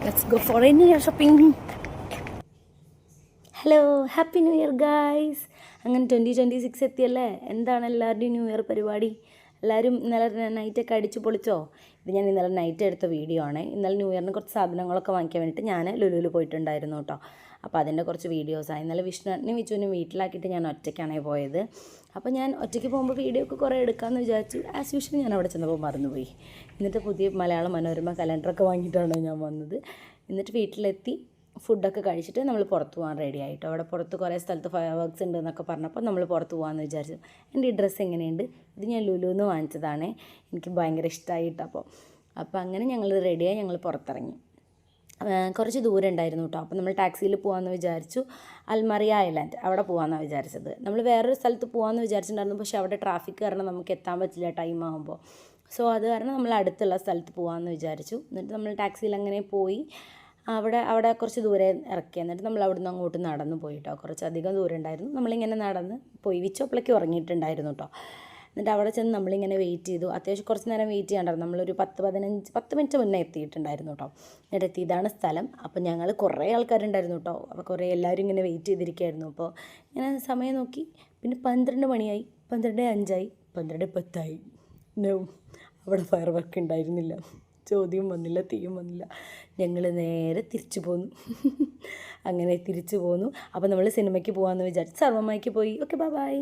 Let's go for a New Year shopping. Hello happy new year guys. അങ്ങനെ 2026 എത്തിയല്ലേ. എന്താണ് എല്ലാവരുടെയും new year പരിപാടി? എല്ലാവരും ഇന്നലെ നൈറ്റൊക്കെ അടിച്ച് പൊളിച്ചോ? ഇത് ഞാൻ ഇന്നലെ നൈറ്റ് എടുത്ത വീഡിയോ ആണ്. ഇന്നലെ ന്യൂ ഇയറിന് കുറച്ച് സാധനങ്ങളൊക്കെ വാങ്ങിക്കാൻ വേണ്ടിയിട്ട് ഞാൻ ലുലുവിൽ പോയിട്ടുണ്ടായിരുന്നു കേട്ടോ. അപ്പോൾ അതിൻ്റെ കുറച്ച് വീഡിയോസാണ്. ഇന്നലെ വിച്ചുവിനും വീട്ടിലാക്കിയിട്ട് ഞാൻ ഒറ്റയ്ക്കാണ് പോയത്. അപ്പോൾ ഞാൻ ഒറ്റയ്ക്ക് പോകുമ്പോൾ വീഡിയോ ഒക്കെ കുറേ എടുക്കാമെന്ന് വിചാരിച്ചു. ആസ് യൂഷ്വൽ ഞാൻ അവിടെ ചെന്നപ്പോൾ മറന്നുപോയി. എന്നിട്ട് പുതിയ മലയാള മനോരമ കലണ്ടറൊക്കെ വാങ്ങിയിട്ടാണ് ഞാൻ വന്നത്. എന്നിട്ട് വീട്ടിലെത്തി ഫുഡൊക്കെ കഴിച്ചിട്ട് നമ്മൾ പുറത്ത് പോകാൻ റെഡി ആയിട്ടോ. അവിടെ പുറത്ത് കുറേ സ്ഥലത്ത് ഫയർ വർക്ക്സ് ഉണ്ട് എന്നൊക്കെ പറഞ്ഞപ്പോൾ നമ്മൾ പുറത്ത് പോകാമെന്ന് വിചാരിച്ചു. എൻ്റെ ഈ ഡ്രസ്സ് എങ്ങനെയുണ്ട്? ഇത് ഞാൻ ലുലുന്ന് വാങ്ങിച്ചതാണ്. എനിക്ക് ഭയങ്കര ഇഷ്ടമായിട്ടോ. അപ്പോൾ അങ്ങനെ ഞങ്ങൾ റെഡിയായി, ഞങ്ങൾ പുറത്തിറങ്ങി. കുറച്ച് ദൂരം ഉണ്ടായിരുന്നു കേട്ടോ. അപ്പോൾ നമ്മൾ ടാക്സിയിൽ പോകാമെന്ന് വിചാരിച്ചു. അൽമറിയ ഐലാൻഡ് അവിടെ പോകാമെന്നാണ് വിചാരിച്ചത്. നമ്മൾ വേറൊരു സ്ഥലത്ത് പോകാമെന്ന് വിചാരിച്ചിട്ടുണ്ടായിരുന്നു. പക്ഷേ അവിടെ ട്രാഫിക് കാരണം നമുക്ക് എത്താൻ പറ്റില്ല ടൈം ആകുമ്പോൾ. സോ അത് കാരണം നമ്മൾ അടുത്തുള്ള സ്ഥലത്ത് പോകാമെന്ന് വിചാരിച്ചു. എന്നിട്ട് നമ്മൾ ടാക്സിയിൽ അങ്ങനെ പോയി. അവിടെ കുറച്ച് ദൂരെ ഇറക്കി. എന്നിട്ട് നമ്മൾ അവിടുന്ന് അങ്ങോട്ട് നടന്നു പോയിട്ടോ. കുറച്ചധികം ദൂരം ഉണ്ടായിരുന്നു. നമ്മളിങ്ങനെ നടന്ന് പോയി. വിച്ചോപ്പിളേക്ക് ഉറങ്ങിയിട്ടുണ്ടായിരുന്നു കേട്ടോ. എന്നിട്ട് അവിടെ ചെന്ന് നമ്മളിങ്ങനെ വെയിറ്റ് ചെയ്തു. അത്യാവശ്യം കുറച്ച് നേരം വെയിറ്റ് ചെയ്യണ്ടായിരുന്നു. നമ്മളൊരു 10 മിനിറ്റ് മുന്നേ എത്തിയിട്ടുണ്ടായിരുന്നു കേട്ടോ. എന്നിട്ട് എത്തി, ഇതാണ് സ്ഥലം. അപ്പോൾ ഞങ്ങൾ കുറേ ആൾക്കാരുണ്ടായിരുന്നു കേട്ടോ. അപ്പോൾ കുറേ എല്ലാവരും ഇങ്ങനെ വെയിറ്റ് ചെയ്തിരിക്കുകയായിരുന്നു. അപ്പോൾ ഇങ്ങനെ സമയം നോക്കി. പിന്നെ 12 മണിയായി, 12:05, 12:10. നോ, അവിടെ ഫയർ വർക്ക് ഉണ്ടായിരുന്നില്ല. ചോദ്യം വന്നില്ല, തീയും വന്നില്ല. ഞങ്ങൾ നേരെ തിരിച്ചു പോന്നു. അങ്ങനെ തിരിച്ചു പോന്നു. അപ്പോൾ നമ്മൾ സിനിമയ്ക്ക് പോകാമെന്ന് വിചാരിച്ചു സർവ്വമ്മയ്ക്ക് പോയി. Okay, bye bye.